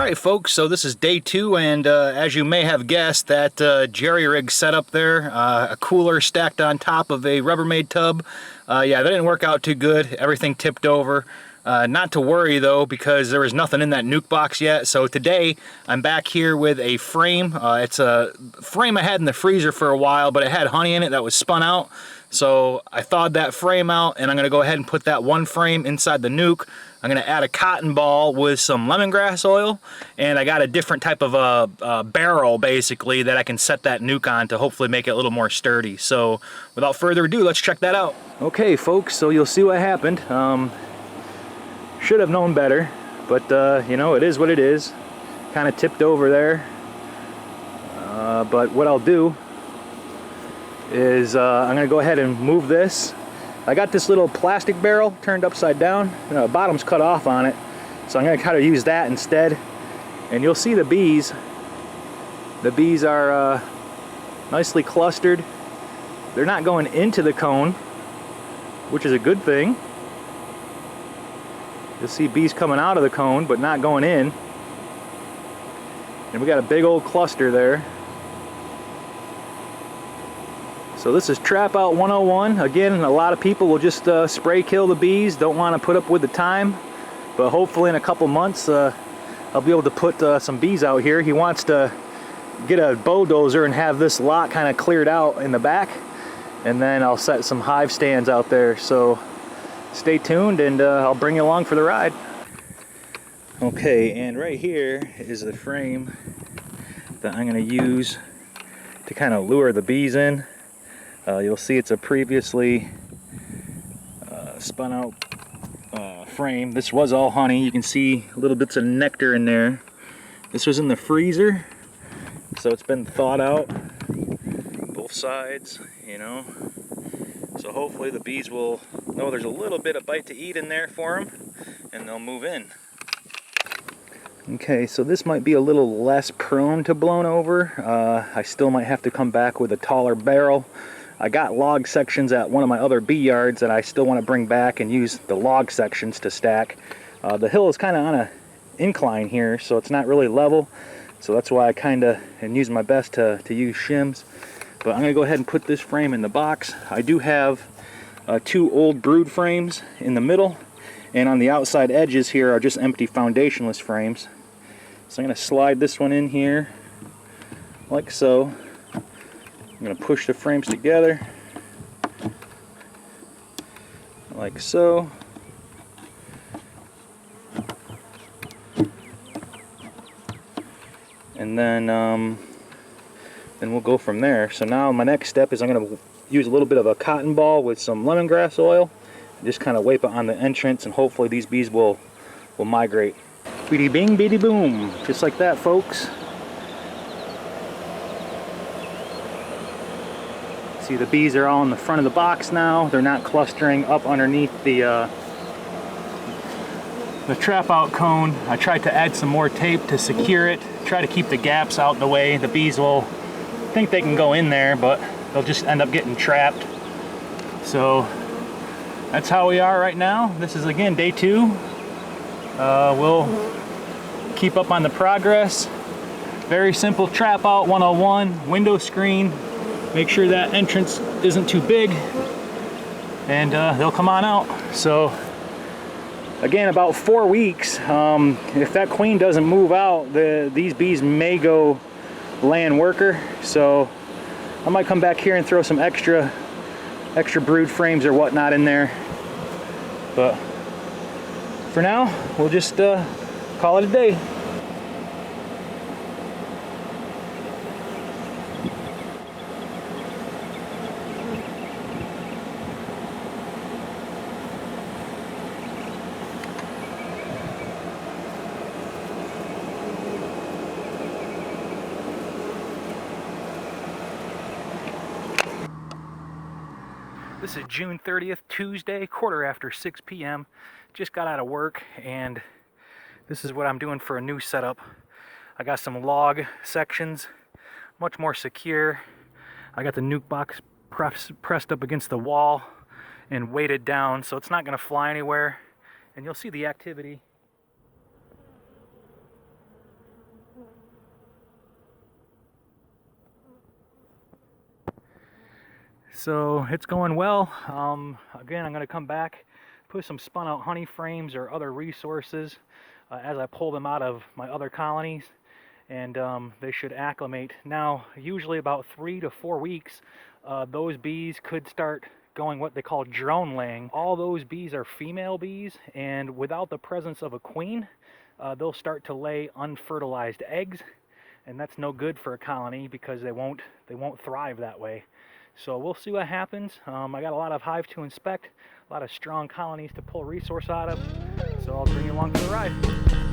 Alright folks, so this is day 2, and as you may have guessed, that jerry rig setup there, a cooler stacked on top of a Rubbermaid tub, yeah, that didn't work out too good. Everything tipped over. Not to worry though, because there was nothing in that nuke box yet. So today I'm back here with a frame. It's a frame I had in the freezer for a while, but it had honey in it that was spun out. So I thawed that frame out, and I'm going to go ahead and put that one frame inside the nuke. I'm going to add a cotton ball with some lemongrass oil, and I got a different type of barrel basically that I can set that nuke on to hopefully make it a little more sturdy. So without further ado, let's check that out. Okay folks, so you'll see what happened. Should have known better, but you know, it is what it is. Kind of tipped over there, but what I'll do is I'm going to go ahead and move this. I got this little plastic barrel turned upside down. The bottom's cut off on it, so I'm going to kind of use that instead. And you'll see the bees. The bees are nicely clustered. They're not going into the cone, which is a good thing. You'll see bees coming out of the cone, but not going in. And we got a big old cluster there. So this is Trap Out 101. Again, a lot of people will just spray kill the bees, don't want to put up with the time. But hopefully in a couple months, I'll be able to put some bees out here. He wants to get a bulldozer and have this lot kind of cleared out in the back. And then I'll set some hive stands out there. So stay tuned, and I'll bring you along for the ride. Okay, and right here is the frame that I'm going to use to kind of lure the bees in. You'll see it's a previously spun out frame. This was all honey. You can see little bits of nectar in there. This was in the freezer, so it's been thawed out both sides, you know. So hopefully the bees will know there's a little bit of bite to eat in there for them, and they'll move in. Okay, so this might be a little less prone to blown over. I still might have to come back with a taller barrel. I got log sections at one of my other bee yards that I still want to bring back and use the log sections to stack. The hill is kind of on an incline here, so it's not really level. So that's why I kind of am using my best to use shims. But I'm going to go ahead and put this frame in the box. I do have 2 old brood frames in the middle, and on the outside edges here are just empty foundationless frames. So I'm going to slide this one in here like so. I'm going to push the frames together like so. And then we'll go from there. So now my next step is I'm going to use a little bit of a cotton ball with some lemongrass oil and just kind of wipe it on the entrance, and hopefully these bees will migrate. Beady bing, beady boom. Just like that, folks. See, the bees are all in the front of the box now. They're not clustering up underneath the trap out cone. I tried to add some more tape to secure it, try to keep the gaps out the way. The bees will think they can go in there, but they'll just end up getting trapped. So that's how we are right now. This is again day 2. We'll keep up on the progress. Very simple Trap Out 101. Window screen. Make sure that entrance isn't too big, and they'll come on out. So again, about 4 weeks. If that queen doesn't move out, these bees may go land worker. So I might come back here and throw some extra brood frames or whatnot in there. But for now, we'll just call it a day. This is June 30th, Tuesday, 6:15 p.m. Just got out of work, and this is what I'm doing for a new setup. I got some log sections, much more secure. I got the nuke box pressed up against the wall and weighted down, so it's not going to fly anywhere. And you'll see the activity So it's going well. Again, I'm going to come back, put some spun out honey frames or other resources as I pull them out of my other colonies, and they should acclimate. Now, usually about 3 to 4 weeks, those bees could start going what they call drone laying. All those bees are female bees, and without the presence of a queen, they'll start to lay unfertilized eggs, and that's no good for a colony because they won't thrive that way. So we'll see what happens. I got a lot of hive to inspect, a lot of strong colonies to pull resource out of, so I'll bring you along for the ride.